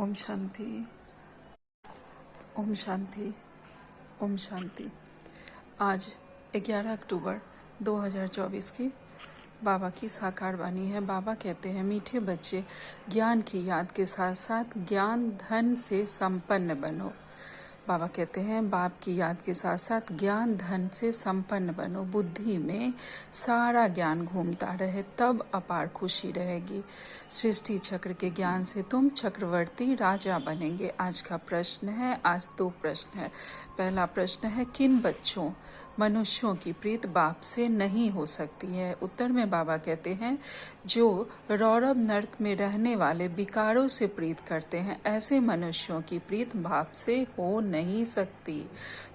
ओम शांति। ओम शांति। ओम शांति। आज 11 अक्टूबर 2024 की बाबा की साकार वाणी है। बाबा कहते हैं, मीठे बच्चे, ज्ञान की याद के साथ साथ ज्ञान धन से संपन्न बनो। बाबा कहते हैं, बाप की याद के साथ साथ ज्ञान धन से संपन्न बनो। बुद्धि में सारा ज्ञान घूमता रहे, तब अपार खुशी रहेगी। सृष्टि चक्र के ज्ञान से तुम चक्रवर्ती राजा बनेंगे। आज का प्रश्न है, आज 2 प्रश्न है। पहला प्रश्न है, किन बच्चों मनुष्यों की प्रीत बाप से नहीं हो सकती है? उत्तर में बाबा कहते हैं, जो रौरव नर्क में रहने वाले विकारों से प्रीत करते हैं, ऐसे मनुष्यों की प्रीत बाप से हो नहीं सकती।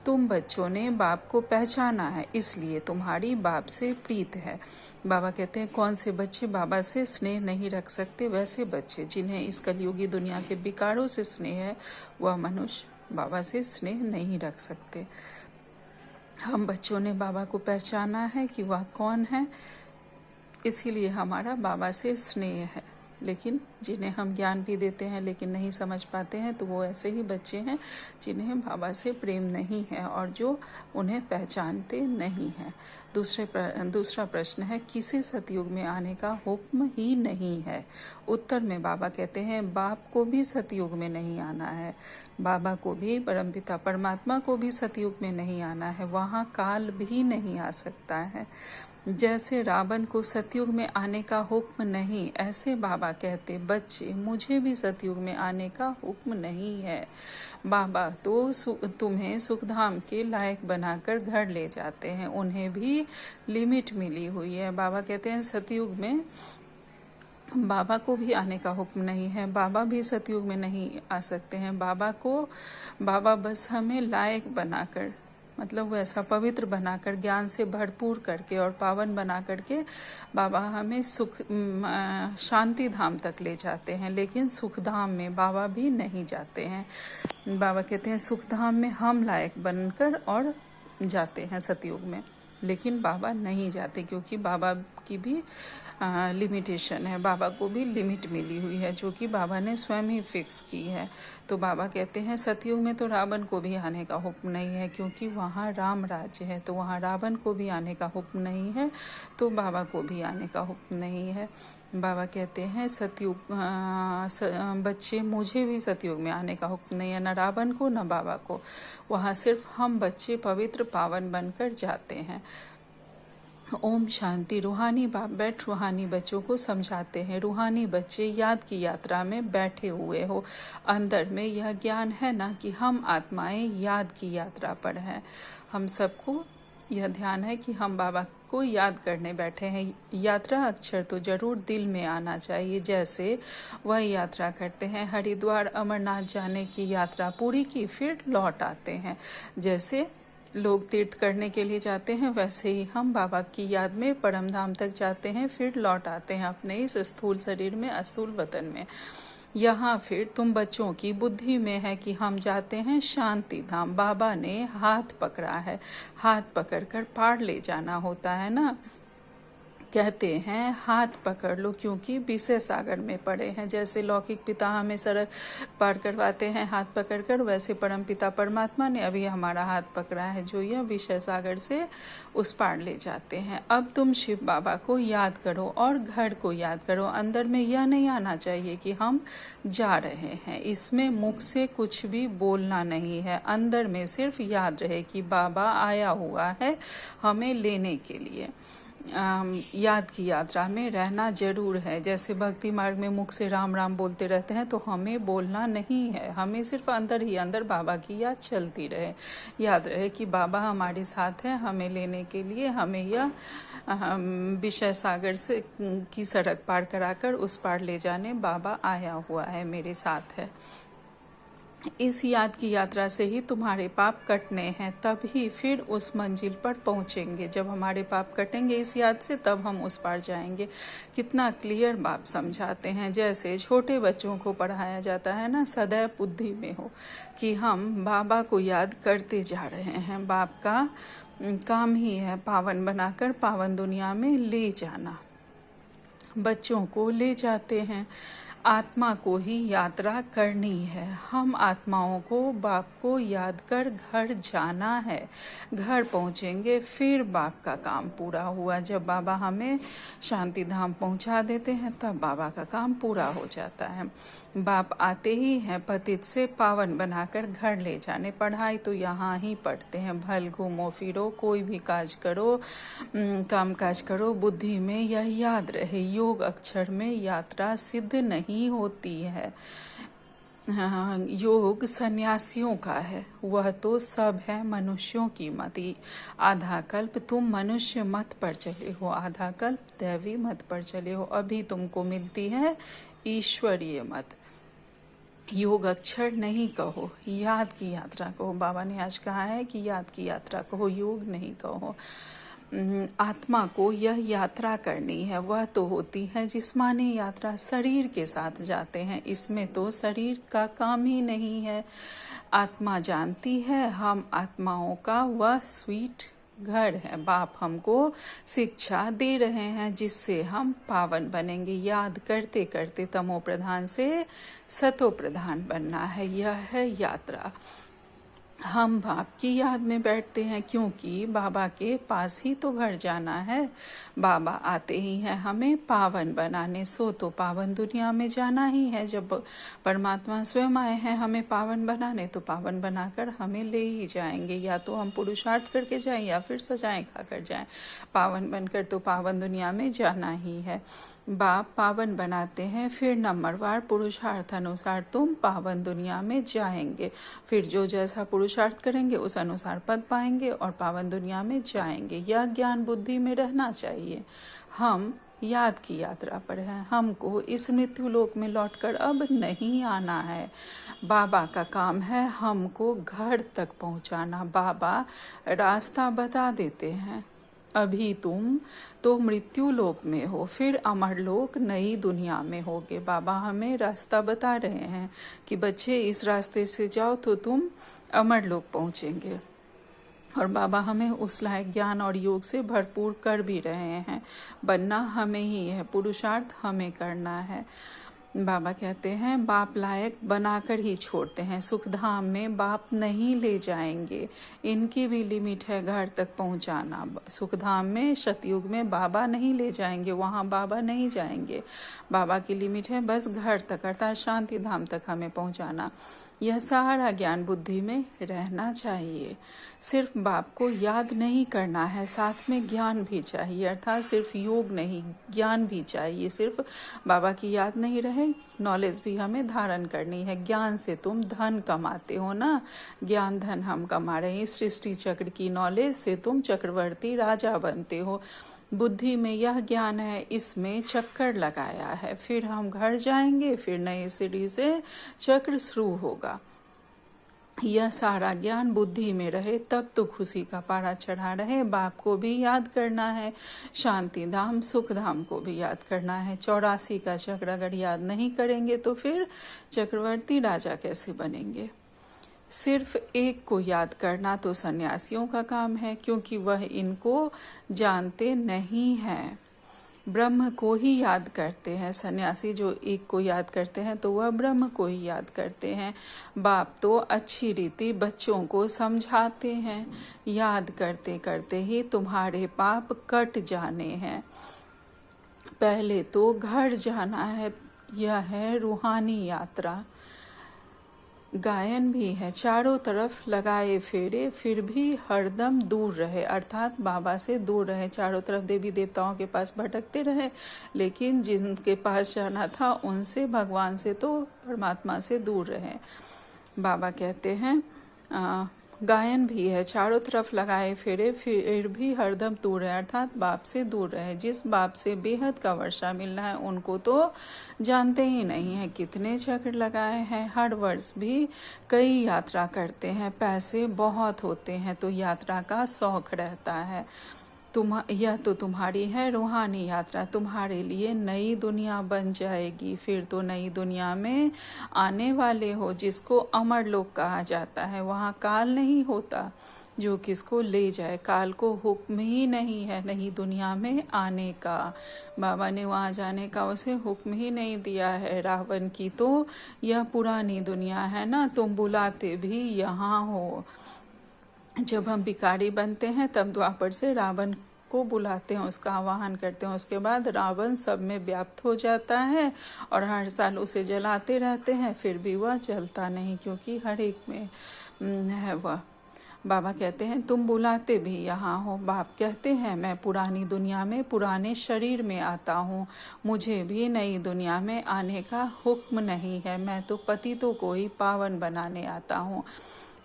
तुम बच्चों ने बाप को पहचाना है, इसलिए तुम्हारी बाप से प्रीत है। बाबा कहते हैं, कौन से बच्चे बाबा से स्नेह नहीं रख सकते? वैसे बच्चे जिन्हें इस कलयुगी दुनिया के विकारों से स्नेह है, वह मनुष्य बाबा से स्नेह नहीं रख सकते। हम बच्चों ने बाबा को पहचाना है कि वह कौन है, इसीलिए हमारा बाबा से स्नेह है। लेकिन जिन्हें हम ज्ञान भी देते हैं लेकिन नहीं समझ पाते हैं, तो वो ऐसे ही बच्चे हैं जिन्हें बाबा से प्रेम नहीं है और जो उन्हें पहचानते नहीं हैं। दूसरा प्रश्न है, किसी सतयुग में आने का हुक्म ही नहीं है? उत्तर में बाबा कहते हैं, बाप को भी सतयुग में नहीं आना है, बाबा को भी, परमपिता परमात्मा को भी सतयुग में नहीं आना है। वहाँ काल भी नहीं आ सकता है। जैसे रावण को सतयुग में आने का हुक्म नहीं, ऐसे बाबा कहते, बच्चे, मुझे भी सतयुग में आने का हुक्म नहीं है। बाबा तो तुम्हें सुखधाम के लायक बनाकर घर ले जाते हैं, उन्हें भी लिमिट मिली हुई है। बाबा कहते हैं, सतयुग में बाबा को भी आने का हुक्म नहीं है, बाबा भी सतयुग में नहीं आ सकते हैं। बाबा बस हमें लायक बनाकर, मतलब वैसा पवित्र बनाकर, ज्ञान से भरपूर करके और पावन बना करके बाबा हमें शांति धाम तक ले जाते हैं, लेकिन सुख धाम में बाबा भी नहीं जाते हैं। बाबा कहते हैं, सुख धाम में हम लायक बनकर और जाते हैं सतयुग में, लेकिन बाबा नहीं जाते, क्योंकि बाबा की भी लिमिटेशन है, बाबा को भी लिमिट मिली हुई है, जो कि बाबा ने स्वयं ही फिक्स की है। तो बाबा कहते हैं, सतयुग में तो रावण को भी आने का हुक्म नहीं है, क्योंकि वहाँ राम राज्य है, तो वहाँ रावण को भी आने का हुक्म नहीं है, तो बाबा को भी आने का हुक्म नहीं है। बाबा कहते हैं, सतयुग बच्चे, मुझे भी सतयुग में आने का हुक्म नहीं है, न रावण को न बाबा को। वहाँ सिर्फ हम बच्चे पवित्र पावन बनकर जाते हैं। ओम शांति। रूहानी बाप बैठ रूहानी बच्चों को समझाते हैं। रूहानी बच्चे याद की यात्रा में बैठे हुए हो। अंदर में यह ज्ञान है ना कि हम आत्माएं याद की यात्रा पर हैं। हम सबको यह ध्यान है कि हम बाबा को याद करने बैठे हैं। यात्रा अक्षर तो जरूर दिल में आना चाहिए। जैसे वह यात्रा करते हैं, हरिद्वार अमरनाथ जाने की यात्रा पूरी की, फिर लौट आते हैं। जैसे लोग तीर्थ करने के लिए जाते हैं, वैसे ही हम बाबा की याद में परम धाम तक जाते हैं, फिर लौट आते हैं अपने इस स्थूल शरीर में, अस्थूल वतन में। यहाँ फिर तुम बच्चों की बुद्धि में है कि हम जाते हैं शांति धाम। बाबा ने हाथ पकड़ा है, हाथ पकड़कर पार ले जाना होता है ना। कहते हैं, हाथ पकड़ लो, क्योंकि विषय सागर में पड़े हैं। जैसे लौकिक पिता हमें सड़क पार करवाते हैं हाथ पकड़कर, वैसे परम पिता परमात्मा ने अभी हमारा हाथ पकड़ा है, जो यह विषय सागर से उस पार ले जाते हैं। अब तुम शिव बाबा को याद करो और घर को याद करो। अंदर में यह नहीं आना चाहिए कि हम जा रहे हैं, इसमें मुख से कुछ भी बोलना नहीं है। अंदर में सिर्फ याद रहे कि बाबा आया हुआ है हमें लेने के लिए। याद की यात्रा में रहना जरूर है। जैसे भक्ति मार्ग में मुख से राम राम बोलते रहते हैं, तो हमें बोलना नहीं है, हमें सिर्फ अंदर ही अंदर बाबा की याद चलती रहे। याद रहे कि बाबा हमारे साथ है, हमें लेने के लिए, हमें यह विषय सागर से की सड़क पार कराकर उस पार ले जाने बाबा आया हुआ है, मेरे साथ है। इस याद की यात्रा से ही तुम्हारे पाप कटने हैं, तब ही फिर उस मंजिल पर पहुंचेंगे। जब हमारे पाप कटेंगे इस याद से, तब हम उस पार जाएंगे। कितना क्लियर बाप समझाते हैं। जैसे छोटे बच्चों को पढ़ाया जाता है ना, सदैव बुद्धि में हो कि हम बाबा को याद करते जा रहे हैं। बाप का काम ही है पावन बनाकर पावन दुनिया में ले जाना। बच्चों को ले जाते हैं। आत्मा को ही यात्रा करनी है। हम आत्माओं को बाप को याद कर घर जाना है। घर पहुँचेंगे फिर बाप का काम पूरा हुआ। जब बाबा हमें शांति धाम पहुँचा देते हैं तब बाबा का काम पूरा हो जाता है। बाप आते ही हैं पतित से पावन बनाकर घर ले जाने। पढ़ाई तो यहाँ ही पढ़ते हैं। भल घूमो फिरो, कोई भी काज करो, काम काज करो, बुद्धि में यह याद रहे, योग अक्षर में यात्रा सिद्ध नहीं होती है। हाँ, योग सन्यासियों का है, वह तो सब है मनुष्यों की मत। आधा कल्प तुम मनुष्य मत पर चले हो, आधा कल्प दैवी मत पर चले हो। अभी तुमको मिलती है ईश्वरीय मत। योग अक्षर नहीं कहो, याद की यात्रा कहो। बाबा ने आज कहा है कि याद की यात्रा कहो, योग नहीं कहो। आत्मा को यह यात्रा करनी है, वह तो होती है जिस्मानी यात्रा, शरीर के साथ जाते हैं। इसमें तो शरीर का काम ही नहीं है। आत्मा जानती है हम आत्माओं का वह स्वीट घर है। बाप हमको शिक्षा दे रहे हैं जिससे हम पावन बनेंगे। याद करते करते तमो प्रधान से सतो प्रधान बनना है, यह है यात्रा। हम बाप की याद में बैठते हैं क्योंकि बाबा के पास ही तो घर जाना है। बाबा आते ही हैं हमें पावन बनाने, सो तो पावन दुनिया में जाना ही है। जब परमात्मा स्वयं आए हैं हमें पावन बनाने, तो पावन बनाकर हमें ले ही जाएंगे। या तो हम पुरुषार्थ करके जाएं या फिर सजाएं खाकर जाएं। पावन बनकर तो पावन दुनिया में जाना ही है। बाप पावन बनाते हैं, फिर नंबरवार पुरुषार्थ अनुसार तुम पावन दुनिया में जाएंगे। फिर जो जैसा पुरुषार्थ करेंगे उस अनुसार पद पाएंगे और पावन दुनिया में जाएंगे। यह ज्ञान बुद्धि में रहना चाहिए। हम याद की यात्रा पर हैं। हमको इस मृत्यु लोक में लौटकर अब नहीं आना है। बाबा का काम है हमको घर तक पहुंचाना। बाबा रास्ता बता देते हैं। अभी तुम तो मृत्यु लोक में हो, फिर अमर लोक नई दुनिया में होगे। बाबा हमें रास्ता बता रहे हैं कि बच्चे इस रास्ते से जाओ तो तुम अमर लोक पहुंचेंगे। और बाबा हमें उस लायक ज्ञान और योग से भरपूर कर भी रहे हैं। बनना हमें ही है, पुरुषार्थ हमें करना है। बाबा कहते हैं बाप लायक बनाकर ही छोड़ते हैं। सुखधाम में बाप नहीं ले जाएंगे, इनकी भी लिमिट है घर तक पहुंचाना। सुखधाम में सतयुग में बाबा नहीं ले जाएंगे, वहाँ बाबा नहीं जाएंगे। बाबा की लिमिट है बस घर तक, अर्थात शांति धाम तक हमें पहुंचाना। यह सारा ज्ञान बुद्धि में रहना चाहिए। सिर्फ बाप को याद नहीं करना है, साथ में ज्ञान भी चाहिए। अर्थात सिर्फ योग नहीं, ज्ञान भी चाहिए। सिर्फ बाबा की याद नहीं रहे, नॉलेज भी हमें धारण करनी है। ज्ञान से तुम धन कमाते हो ना, ज्ञान धन हम कमा रहे हैं। इस सृष्टि चक्र की नॉलेज से तुम चक्रवर्ती राजा बनते हो। बुद्धि में यह ज्ञान है, इसमें चक्कर लगाया है। फिर हम घर जाएंगे, फिर नए सीढ़ी से चक्र शुरू होगा। यह सारा ज्ञान बुद्धि में रहे तब तो खुशी का पारा चढ़ा रहे। बाप को भी याद करना है, शांति धाम सुख धाम को भी याद करना है। 84 का चक्र अगर याद नहीं करेंगे तो फिर चक्रवर्ती राजा कैसे बनेंगे। सिर्फ एक को याद करना तो सन्यासियों का काम है, क्योंकि वह इनको जानते नहीं हैं। ब्रह्म को ही याद करते हैं। सन्यासी जो एक को याद करते हैं तो वह ब्रह्म को ही याद करते हैं। बाप तो अच्छी रीति बच्चों को समझाते हैं। याद करते करते ही तुम्हारे पाप कट जाने हैं। पहले तो घर जाना है, यह है रूहानी यात्रा। गायन भी है, चारों तरफ लगाए फेरे फिर भी हरदम दूर रहे, अर्थात बाबा से दूर रहे। चारों तरफ देवी देवताओं के पास भटकते रहे, लेकिन जिनके पास जाना था उनसे, भगवान से, तो परमात्मा से दूर रहे। बाबा कहते हैं गायन भी है, चारों तरफ लगाए फेरे फिर भी हरदम दूर है, अर्थात बाप से दूर रहे। जिस बाप से बेहद का वर्षा मिलना है उनको तो जानते ही नहीं है। कितने चक्र लगाए हैं, हर वर्ष भी कई यात्रा करते हैं, पैसे बहुत होते हैं तो यात्रा का शौक रहता है। यह तो तुम्हारी है रूहानी यात्रा, तुम्हारे लिए नई दुनिया बन जाएगी। फिर तो नई दुनिया में आने वाले हो, जिसको अमर लोक कहा जाता है। वहाँ काल नहीं होता, जो किसको ले जाए। काल को हुक्म ही नहीं है नई दुनिया में आने का। बाबा ने वहाँ जाने का उसे हुक्म ही नहीं दिया है। रावण की तो यह पुरानी दुनिया है ना, तुम बुलाते भी यहाँ हो। जब हम भिखारी बनते हैं तब द्वापर से रावण को बुलाते हैं, उसका आवाहन करते हैं। उसके बाद रावण सब में व्याप्त हो जाता है और हर साल उसे जलाते रहते हैं, फिर भी वह जलता नहीं, क्योंकि हर एक में है वह। बाबा कहते हैं तुम बुलाते भी यहाँ हो। बाप कहते हैं मैं पुरानी दुनिया में पुराने शरीर में आता हूँ, मुझे भी नई दुनिया में आने का हुक्म नहीं है। मैं तो पतितों को ही पावन बनाने आता हूँ।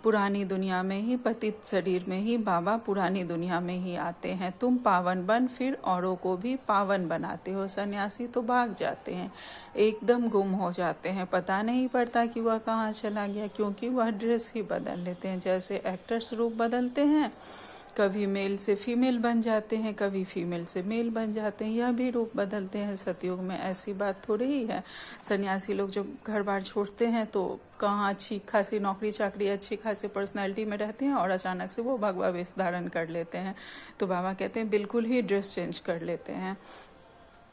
पुरानी दुनिया में ही, पतित शरीर में ही बाबा पुरानी दुनिया में ही आते हैं। तुम पावन बन फिर औरों को भी पावन बनाते हो। सन्यासी तो भाग जाते हैं, एकदम गुम हो जाते हैं, पता नहीं पड़ता कि वह कहाँ चला गया, क्योंकि वह ड्रेस ही बदल लेते हैं। जैसे एक्टर्स रूप बदलते हैं, कभी मेल से फीमेल बन जाते हैं, कभी फीमेल से मेल बन जाते हैं, यह भी रूप बदलते हैं सतयुग में। ऐसी बात थोड़ी ही है। सन्यासी लोग जब घर बार छोड़ते हैं तो कहाँ अच्छी खासी नौकरी चाकरी, अच्छी खासी पर्सनैलिटी में रहते हैं और अचानक से वो भगवा वेश धारण कर लेते हैं। तो बाबा कहते हैं बिल्कुल ही ड्रेस चेंज कर लेते हैं।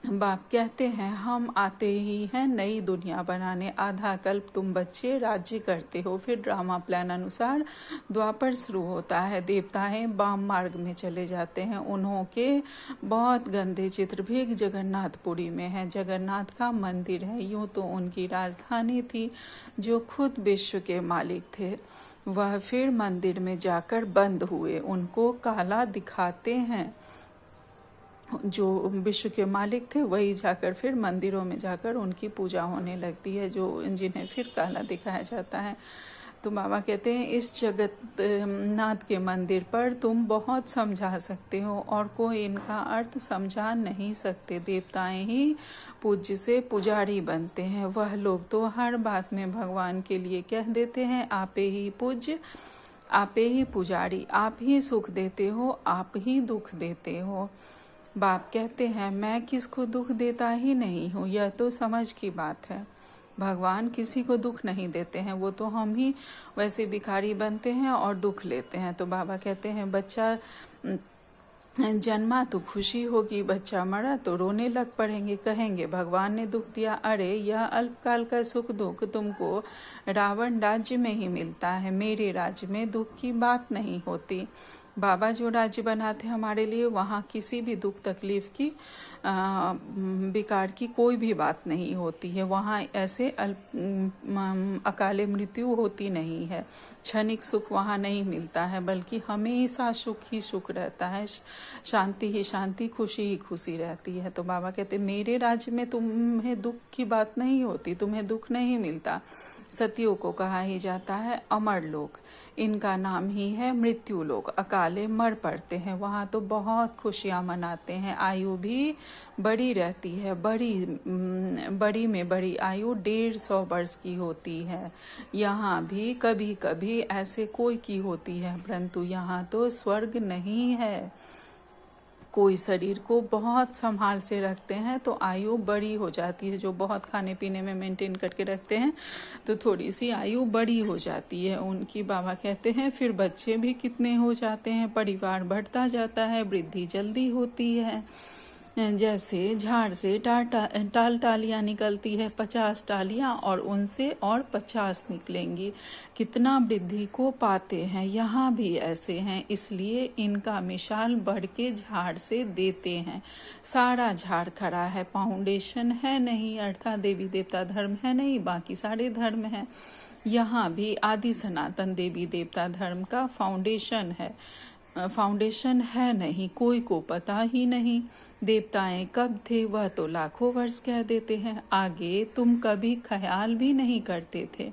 बाप कहते हैं हम आते ही हैं नई दुनिया बनाने। आधा कल्प तुम बच्चे राज्य करते हो, फिर ड्रामा प्लान अनुसार द्वापर शुरू होता है। देवताएं वाम मार्ग में चले जाते हैं। उन्हों के बहुत गंदे चित्र भी जगन्नाथपुरी में है। जगन्नाथ का मंदिर है, यूं तो उनकी राजधानी थी, जो खुद विश्व के मालिक थे। वह फिर मंदिर में जाकर बंद हुए। उनको काला दिखाते हैं। जो विश्व के मालिक थे वही जाकर फिर मंदिरों में जाकर उनकी पूजा होने लगती है, जो जिन्हें फिर काला दिखाया जाता है। तो बाबा कहते हैं इस जगत नाथ के मंदिर पर तुम बहुत समझा सकते हो और कोई इनका अर्थ समझा नहीं सकते। देवताएं ही पूज्य से पुजारी बनते हैं। वह लोग तो हर बात में भगवान के लिए कह देते हैं आपे ही पूज्य, आपे ही पुजारी, आप ही सुख देते हो, आप ही दुख देते हो। बाप कहते हैं मैं किसको दुख देता ही नहीं हूँ, यह तो समझ की बात है। भगवान किसी को दुख नहीं देते हैं, वो तो हम ही वैसे भिखारी बनते हैं और दुख लेते हैं। तो बाबा कहते हैं बच्चा जन्मा तो खुशी होगी, बच्चा मरा तो रोने लग पड़ेंगे, कहेंगे भगवान ने दुख दिया। अरे यह अल्पकाल का सुख दुख तुमको रावण राज्य में ही मिलता है, मेरे राज्य में दुख की बात नहीं होती। बाबा जो राज्य बनाते हमारे लिए, वहाँ किसी भी दुख तकलीफ की विकार की कोई भी बात नहीं होती है। वहाँ ऐसे अकाले मृत्यु होती नहीं है। क्षणिक सुख वहाँ नहीं मिलता है, बल्कि हमेशा सुख ही सुख रहता है, शांति ही शांति, खुशी ही खुशी रहती है। तो बाबा कहते मेरे राज्य में तुम्हें दुख की बात नहीं होती, तुम्हें दुख नहीं मिलता। सतियों को कहा ही जाता है अमर लोग, इनका नाम ही है मृत्यु लोग। अकाले मर पड़ते हैं, वहाँ तो बहुत खुशियाँ मनाते हैं। आयु भी बड़ी रहती है, बड़ी में बड़ी आयु 150 वर्ष की होती है। यहाँ भी कभी कभी ऐसे कोई की होती है, परंतु यहाँ तो स्वर्ग नहीं है। कोई शरीर को बहुत संभाल से रखते हैं तो आयु बड़ी हो जाती है। जो बहुत खाने पीने में मेंटेन करके रखते हैं तो थोड़ी सी आयु बड़ी हो जाती है उनकी। बाबा कहते हैं फिर बच्चे भी कितने हो जाते हैं, परिवार बढ़ता जाता है, वृद्धि जल्दी होती है। जैसे झाड़ से टालियाँ निकलती है, 50 टालियाँ और उनसे और 50 निकलेंगी। कितना वृद्धि को पाते हैं। यहाँ भी ऐसे हैं, इसलिए इनका मिसाल बढ़ के झाड़ से देते हैं। सारा झाड़ खड़ा है, फाउंडेशन है नहीं, अर्थात देवी देवता धर्म है नहीं, बाकी सारे धर्म हैं। यहाँ भी आदि सनातन देवी देवता धर्म का फाउंडेशन है। फाउंडेशन है नहीं, कोई को पता ही नहीं। देवताएं कब थे वह तो लाखों वर्ष कह देते हैं, आगे तुम कभी ख्याल भी नहीं करते थे।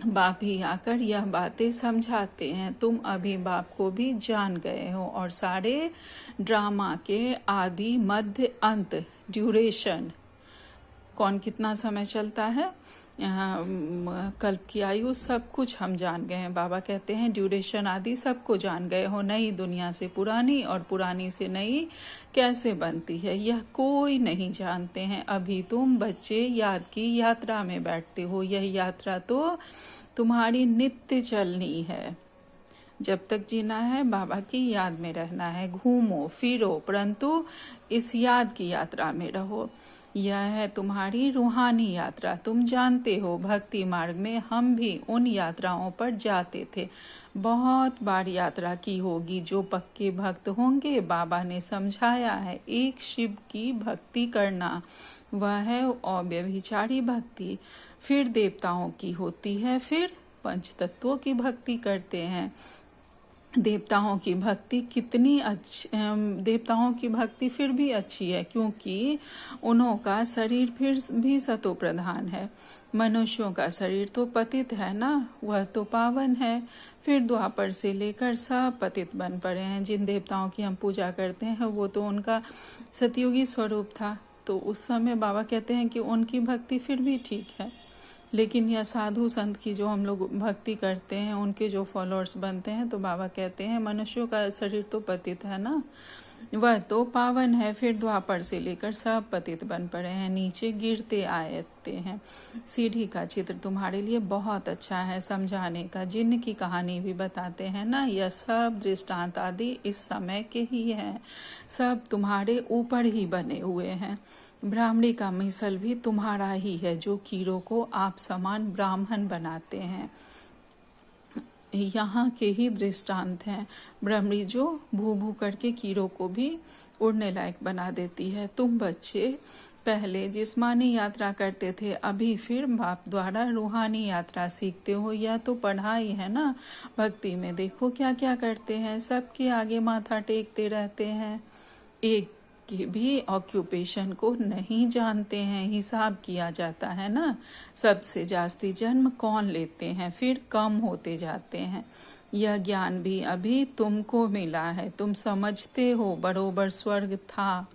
बाप ही आकर यह बातें समझाते हैं। तुम अभी बाप को भी जान गए हो और सारे ड्रामा के आदि मध्य अंत, ड्यूरेशन, कौन कितना समय चलता है, कल्प की आयु, सब कुछ हम जान गए हैं। बाबा कहते हैं ड्यूरेशन आदि सबको जान गए हो। नई दुनिया से पुरानी और पुरानी से नई कैसे बनती है यह कोई नहीं जानते हैं। अभी तुम बच्चे याद की यात्रा में बैठते हो, यह यात्रा तो तुम्हारी नित्य चलनी है। जब तक जीना है बाबा की याद में रहना है। घूमो फिरो परंतु इस याद की यात्रा में रहो। यह है तुम्हारी रूहानी यात्रा। तुम जानते हो भक्ति मार्ग में हम भी उन यात्राओं पर जाते थे। बहुत बार यात्रा की होगी। जो पक्के भक्त होंगे बाबा ने समझाया है एक शिव की भक्ति करना, वह है अव्यभिचारी भक्ति। फिर देवताओं की होती है, फिर पंच तत्वों की भक्ति करते हैं। देवताओं की भक्ति कितनी अच्छी, देवताओं की भक्ति फिर भी अच्छी है क्योंकि उन्हों का शरीर फिर भी सतो प्रधान है। मनुष्यों का शरीर तो पतित है ना, वह तो पावन है। फिर द्वापर से लेकर सब पतित बन पड़े हैं। जिन देवताओं की हम पूजा करते हैं वो तो उनका सतयुगी स्वरूप था, तो उस समय बाबा कहते हैं कि उनकी भक्ति फिर भी ठीक है। लेकिन यह साधु संत की जो हम लोग भक्ति करते हैं, उनके जो फॉलोअर्स बनते हैं, तो बाबा कहते हैं मनुष्यों का शरीर तो पतित है ना, वह तो पावन है। फिर द्वापर से लेकर सब पतित बन पड़े हैं, नीचे गिरते आते हैं। सीढ़ी का चित्र तुम्हारे लिए बहुत अच्छा है समझाने का। जिन्न की कहानी भी बताते हैं ना, यह सब दृष्टांत आदि इस समय के ही हैं। सब तुम्हारे ऊपर ही बने हुए हैं। ब्राह्मणी का मिसल भी तुम्हारा ही है, जो कीड़ों को आप समान ब्राह्मण बनाते हैं। यहाँ के ही दृष्टांत हैं। ब्राह्मणी जो भू भू करके कीड़ों को भी उड़ने लायक बना देती है। तुम बच्चे पहले जिस्मानी यात्रा करते थे, अभी फिर बाप द्वारा रूहानी यात्रा सीखते हो। यह तो पढ़ाई है ना। भक्ति में देखो क्या क्या करते हैं, सबके आगे माथा टेकते रहते हैं। एक के भी ऑक्यूपेशन को नहीं जानते हैं। हिसाब किया जाता है ना, सबसे जास्ती जन्म कौन लेते हैं, फिर कम होते जाते हैं। यह ज्ञान भी अभी तुमको मिला है। तुम समझते हो बरोबर स्वर्ग था।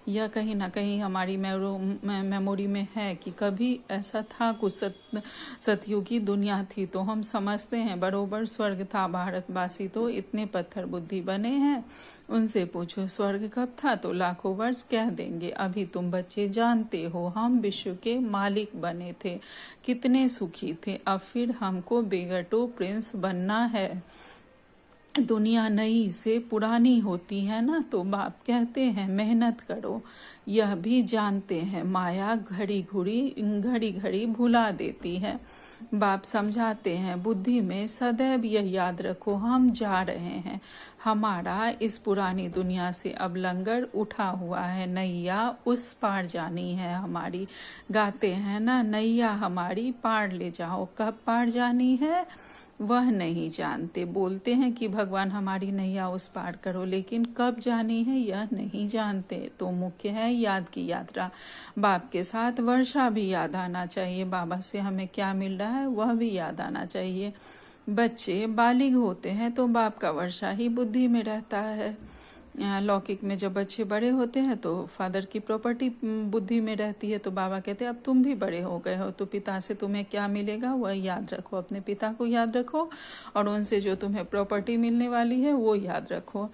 यह कहीं ना कहीं हमारी मेमोरी में है कि कभी ऐसा था, कुछ सतयुगी दुनिया थी, तो हम समझते हैं बरोबर स्वर्ग था। भारतवासी तो इतने पत्थर बुद्धि बने हैं, उनसे पूछो स्वर्ग कब था तो लाखों वर्ष कह देंगे। अभी तुम बच्चे जानते हो हम विश्व के मालिक बने थे, कितने सुखी थे। अब फिर हमको बेगटो प्रिंस बनना है। दुनिया नई से पुरानी होती है ना, तो बाप कहते हैं मेहनत करो। यह भी जानते हैं माया घड़ी घड़ी भुला देती है। बाप समझाते हैं बुद्धि में सदैव यह याद रखो हम जा रहे हैं। हमारा इस पुरानी दुनिया से अब लंगर उठा हुआ है, नैया उस पार जानी है हमारी। गाते हैं ना, नैया हमारी पार ले जाओ। कब पार जानी है वह नहीं जानते। बोलते हैं कि भगवान हमारी नैया उस पार करो, लेकिन कब जानी है यह नहीं जानते। तो मुख्य है याद की यात्रा। बाप के साथ वर्षा भी याद आना चाहिए। बाबा से हमें क्या मिल रहा है वह भी याद आना चाहिए। बच्चे बालिग होते हैं तो बाप का वर्षा ही बुद्धि में रहता है। लौकिक में जब बच्चे बड़े होते हैं तो फादर की प्रॉपर्टी बुद्धि में रहती है। तो बाबा कहते हैं अब तुम भी बड़े हो गए हो, तो पिता से तुम्हें क्या मिलेगा वह याद रखो। अपने पिता को याद रखो और उनसे जो तुम्हें प्रॉपर्टी मिलने वाली है वो याद रखो।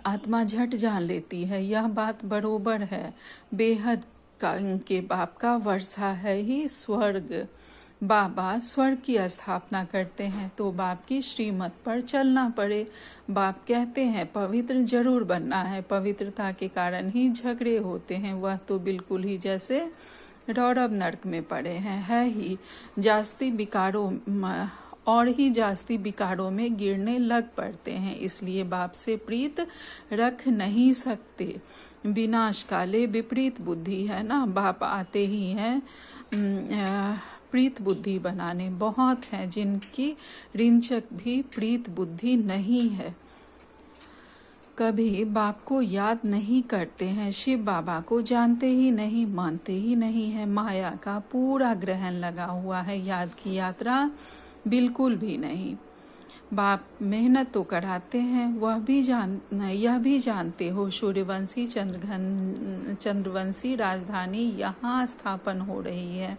आत्मा झट जान लेती है, यह बात बरोबर है। बेहद का के बाप का वर्षा है ही स्वर्ग। बाबा स्वर्ग की स्थापना करते हैं तो बाप की श्रीमत पर चलना पड़े। बाप कहते हैं पवित्र जरूर बनना है, पवित्रता के कारण ही झगड़े होते हैं। वह तो बिल्कुल ही जैसे रौरव नर्क में पड़े हैं, है ही जास्ती विकारों और ही जास्ती विकारों में गिरने लग पड़ते हैं। इसलिए बाप से प्रीत रख नहीं सकते। विनाश काले विपरीत बुद्धि है ना, बाप आते ही हैं प्रीत बुद्धि बनाने। बहुत हैं जिनकी रिंचक भी प्रीत बुद्धि नहीं है, कभी बाप को याद नहीं करते हैं। शिव बाबा को जानते ही नहीं, मानते ही नहीं है। माया का पूरा ग्रहण लगा हुआ है, याद की यात्रा बिल्कुल भी नहीं। बाप मेहनत तो कराते हैं, यह भी जानते हो सूर्यवंशी चंद्रवंशी राजधानी यहाँ स्थापन हो रही है।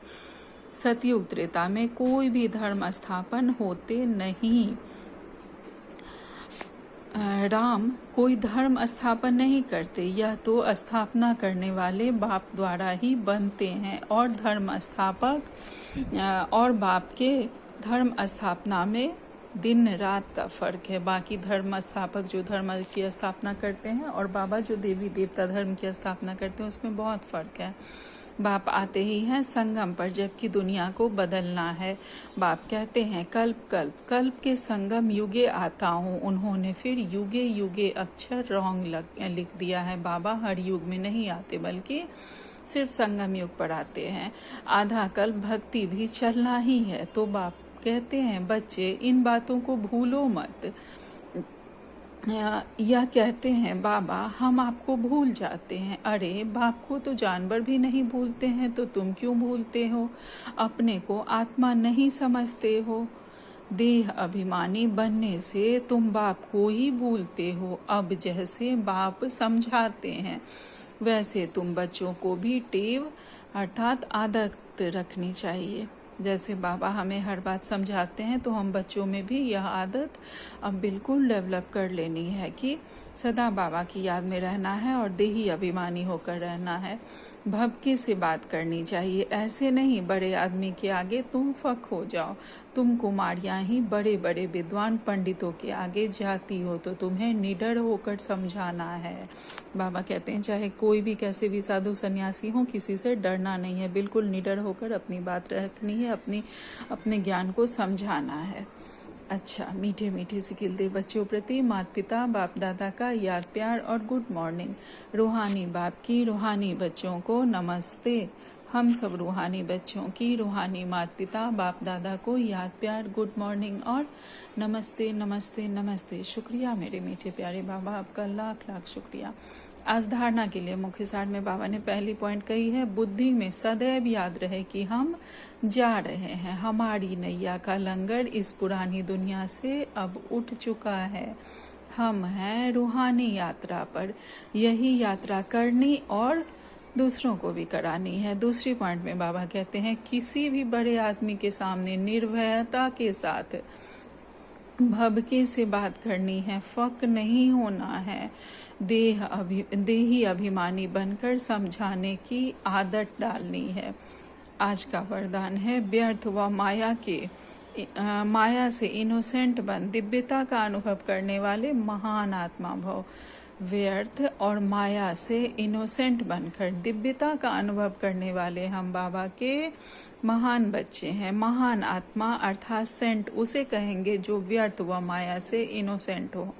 सतयुग त्रेता में कोई भी धर्म स्थापन होते नहीं। राम कोई धर्म स्थापन नहीं करते, यह तो स्थापना करने वाले बाप द्वारा ही बनते हैं। और धर्म स्थापक और बाप के धर्म स्थापना में दिन रात का फर्क है। बाकी धर्म स्थापक जो धर्म की स्थापना करते हैं और बाबा जो देवी देवता धर्म की स्थापना करते हैं उसमें बहुत फ़र्क है। बाप आते ही हैं संगम पर, जबकि दुनिया को बदलना है। बाप कहते हैं कल्प कल्प कल्प के संगम युगे आता हूँ। उन्होंने फिर युगे युगे अक्षर रॉन्ग लिख दिया है। बाबा हर युग में नहीं आते बल्कि सिर्फ संगम युग पर आते हैं। आधा कल्प भक्ति भी चलना ही है। तो बाप कहते हैं बच्चे इन बातों को भूलो मत। या कहते हैं बाबा हम आपको भूल जाते हैं। अरे बाप को तो जानवर भी नहीं भूलते हैं, तो तुम क्यों भूलते हो? अपने को आत्मा नहीं समझते हो। देह अभिमानी बनने से तुम बाप को ही भूलते हो। अब जैसे बाप समझाते हैं वैसे तुम बच्चों को भी टेव अर्थात आदत रखनी चाहिए। जैसे बाबा हमें हर बात समझाते हैं तो हम बच्चों में भी यह आदत अब बिल्कुल डेवलप कर लेनी है कि सदा बाबा की याद में रहना है और देही अभिमानी होकर रहना है। भक्ति से बात करनी चाहिए, ऐसे नहीं बड़े आदमी के आगे तुम फक हो जाओ। तुम कुमारियां ही बड़े बड़े विद्वान पंडितों के आगे जाती हो, तो तुम्हें निडर होकर समझाना है। बाबा कहते हैं चाहे कोई भी कैसे भी साधु सन्यासी हो, किसी से डरना नहीं है, बिल्कुल निडर होकर अपनी बात रखनी है, अपने ज्ञान को समझाना है। अच्छा, मीठे मीठे से खिलते बच्चों प्रति माता पिता बाप दादा का याद प्यार और गुड मॉर्निंग। रूहानी बाप की रूहानी बच्चों को नमस्ते। हम सब रूहानी बच्चों की रूहानी माता पिता बाप दादा को याद प्यार गुड मॉर्निंग और नमस्ते नमस्ते नमस्ते। शुक्रिया मेरे मीठे प्यारे बाबा, आपका लाख लाख शुक्रिया। आज धारणा के लिए मुख्य सार में बाबा ने पहली पॉइंट कही है, बुद्धि में सदैव याद रहे कि हम जा रहे हैं। हमारी नैया का लंगर इस पुरानी दुनिया से अब उठ चुका है। हम हैं रूहानी यात्रा पर। यही यात्रा करनी और दूसरों को भी करानी है। दूसरी पॉइंट में बाबा कहते हैं किसी भी बड़े आदमी के सामने निर्भयता के साथ भबके से बात करनी है, फक नहीं होना है। देही अभिमानी बनकर समझाने की आदत डालनी है। आज का वरदान है व्यर्थ व माया से इनोसेंट बन दिव्यता का अनुभव करने वाले महान आत्मा भव। व्यर्थ और माया से इनोसेंट बनकर दिव्यता का अनुभव करने वाले हम बाबा के महान बच्चे हैं। महान आत्मा अर्थात सेंट उसे कहेंगे जो व्यर्थ व माया से इनोसेंट हो।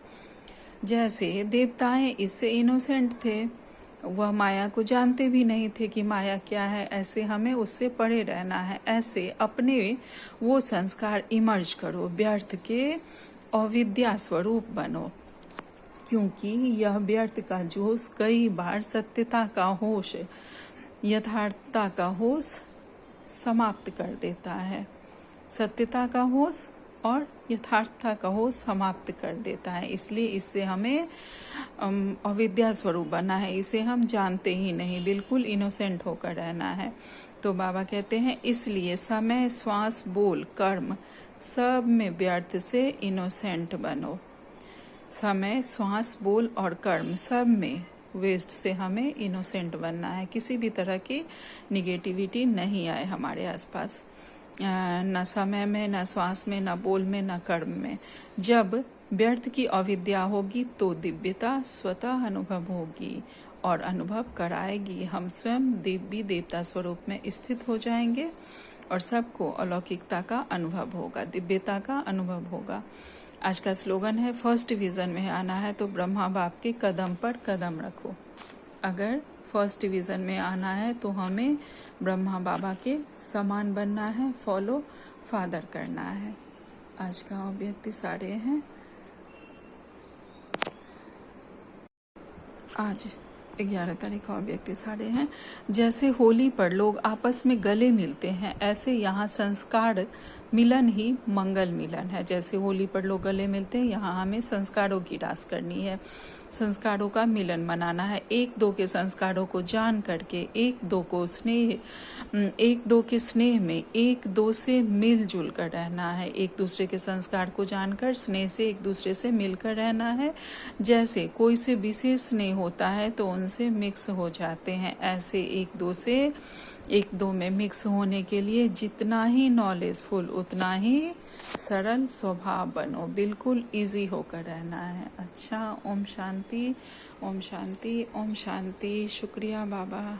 जैसे देवताएं इससे इनोसेंट थे, वह माया को जानते भी नहीं थे कि माया क्या है, ऐसे हमें उससे परे रहना है। ऐसे अपने वो संस्कार इमर्ज करो, व्यर्थ के अविद्या स्वरूप बनो, क्योंकि यह व्यर्थ का जोश कई बार सत्यता का होश, यथार्थता का होश समाप्त कर देता है। सत्यता का होश और यथार्थता का होश समाप्त कर देता है। इसलिए इससे हमें अविद्या स्वरूप बना है, इसे हम जानते ही नहीं, बिल्कुल इनोसेंट होकर रहना है। तो बाबा कहते हैं इसलिए समय श्वास बोल कर्म सब में व्यर्थ से इनोसेंट बनो। समय श्वास बोल और कर्म सब में वेस्ट से हमें इनोसेंट बनना है। किसी भी तरह की निगेटिविटी नहीं आए हमारे आसपास, न समय में, न श्वास में, न बोल में, न कर्म में। जब व्यर्थ की अविद्या होगी तो दिव्यता स्वतः अनुभव होगी और अनुभव कराएगी। हम स्वयं देवी देवता स्वरूप में स्थित हो जाएंगे और सबको अलौकिकता का अनुभव होगा, दिव्यता का अनुभव होगा। आज का स्लोगन है फर्स्ट डिवीजन में आना है तो ब्रह्मा बाप के कदम पर कदम रखो। अगर फर्स्ट डिवीजन में आना है तो हमें ब्रह्मा बाबा के समान बनना है, फॉलो फादर करना है। आज का अव्यक्ति सारे हैं। आज 11 तारीख का अव्यक्ति सारे हैं। जैसे होली पर लोग आपस में गले मिलते हैं, ऐसे यहाँ संस्कार मिलन ही मंगल मिलन है। जैसे होली पर लोग गले मिलते हैं, यहाँ हमें संस्कारों की रास करनी है, संस्कारों का मिलन मनाना है। एक दो के संस्कारों को जान करके एक दो के स्नेह में एक दो से मिलजुल कर रहना है। एक दूसरे के संस्कार को जानकर स्नेह से एक दूसरे से मिलकर रहना है। जैसे कोई से विशेष स्नेह होता है तो उनसे मिक्स हो जाते हैं, ऐसे एक दो में मिक्स होने के लिए जितना ही नॉलेजफुल उतना ही सरल स्वभाव बनो, बिल्कुल इजी होकर रहना है। अच्छा, ओम शांति, ओम शांति, ओम शांति। शुक्रिया बाबा।